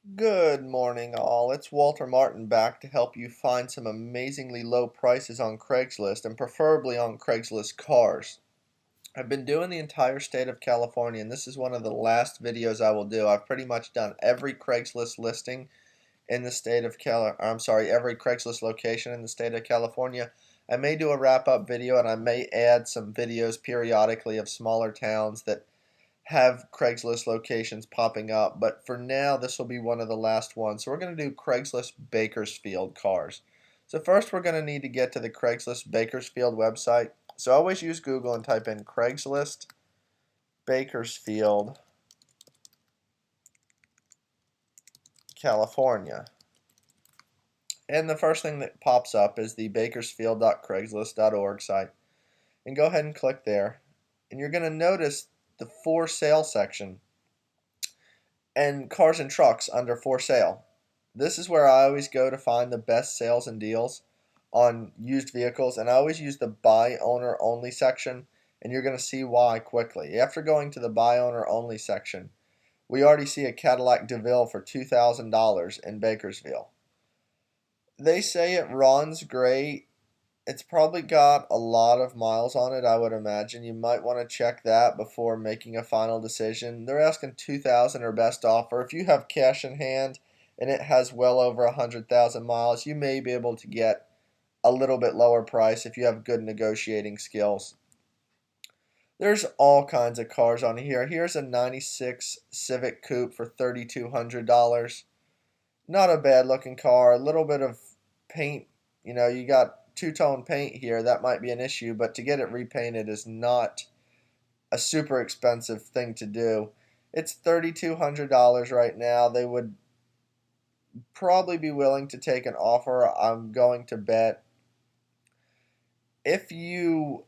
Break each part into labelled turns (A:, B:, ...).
A: Good morning, all. It's Walter Martin back to help you find some amazingly low prices on Craigslist and preferably on Craigslist cars. I've been doing the entire state of California, and this is one of the last videos I will do. I've pretty much done every Craigslist listing in the state of every Craigslist location in the state of California. I may do a wrap-up video, and I may add some videos periodically of smaller towns that have Craigslist locations popping up, but for now this will be one of the last ones. So we're going to do Craigslist Bakersfield cars. So first we're going to need to get to the Craigslist Bakersfield website. So always use Google and type in Craigslist Bakersfield, California. And the first thing that pops up is the bakersfield.craigslist.org site. And go ahead and click there. And you're going to notice the for sale section and cars and trucks under for sale. This is where I always go to find the best sales and deals on used vehicles, and I always use the buy owner only section, and you're going to see why quickly. After going to the buy owner only section, we already see a Cadillac DeVille for $2,000 in Bakersfield. They say it runs great. It's probably got a lot of miles on it, I would imagine. You might want to check that before making a final decision. They're asking $2,000 or best offer. If you have cash in hand and it has well over 100,000 miles, you may be able to get a little bit lower price if you have good negotiating skills. There's all kinds of cars on here. Here's a 96 Civic Coupe for $3,200. Not a bad looking car. A little bit of paint, you got two-tone paint here. That might be an issue, but to get it repainted is not a super expensive thing to do. It's $3,200 right now. They would probably be willing to take an offer. I'm going to bet if you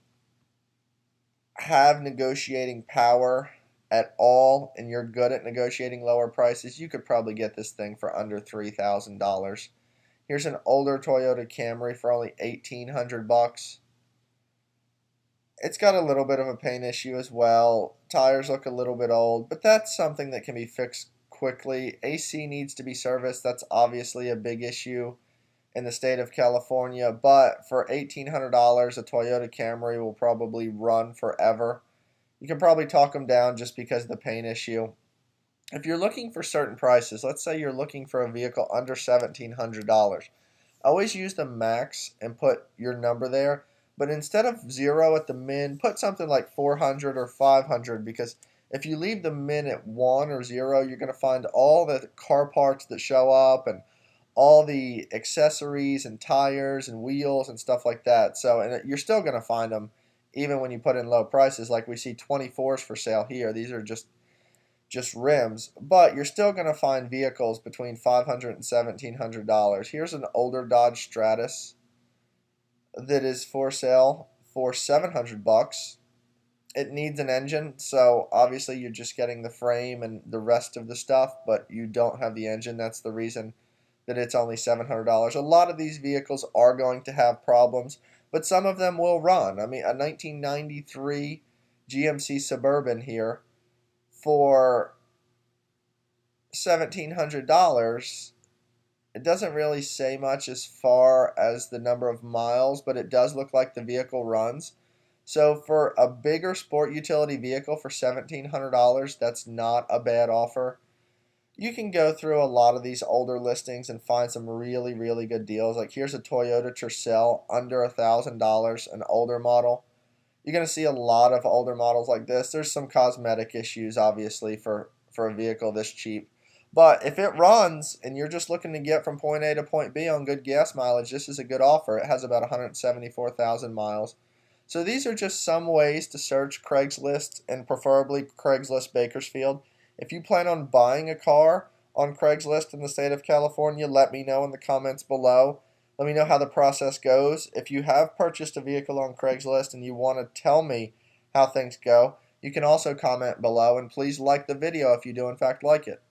A: have negotiating power at all and you're good at negotiating lower prices, you could probably get this thing for under $3,000. Here's an older Toyota Camry for only $1,800. It's got a little bit of a paint issue as well. Tires look a little bit old, but that's something that can be fixed quickly. AC needs to be serviced. That's obviously a big issue in the state of California, but for $1,800, a Toyota Camry will probably run forever. You can probably talk them down just because of the paint issue. If you're looking for certain prices, let's say you're looking for a vehicle under $1,700, always use the max and put your number there, but instead of 0 at the min, put something like 400 or 500, because if you leave the min at 1 or 0, you're going to find all the car parts that show up and all the accessories and tires and wheels and stuff like that. So, and you're still going to find them even when you put in low prices, like we see 24s for sale here. These are just rims, but you're still going to find vehicles between $500 and $1,700. Here's an older Dodge Stratus that is for sale for $700. It needs an engine, so obviously you're just getting the frame and the rest of the stuff, but you don't have the engine. That's the reason that it's only $700. A lot of these vehicles are going to have problems, but some of them will run. I mean, a 1993 GMC Suburban here for $1,700, it doesn't really say much as far as the number of miles, but it does look like the vehicle runs. So for a bigger sport utility vehicle for $1,700, that's not a bad offer. You can go through a lot of these older listings and find some really, really good deals. Like here's a Toyota Tercel under $1,000, an older model. You're going to see a lot of older models like this. There's some cosmetic issues, obviously, for a vehicle this cheap. But if it runs and you're just looking to get from point A to point B on good gas mileage, this is a good offer. It has about 174,000 miles. So these are just some ways to search Craigslist and preferably Craigslist Bakersfield. If you plan on buying a car on Craigslist in the state of California, let me know in the comments below. Let me know how the process goes. If you have purchased a vehicle on Craigslist and you want to tell me how things go, you can also comment below, and please like the video if you do in fact like it.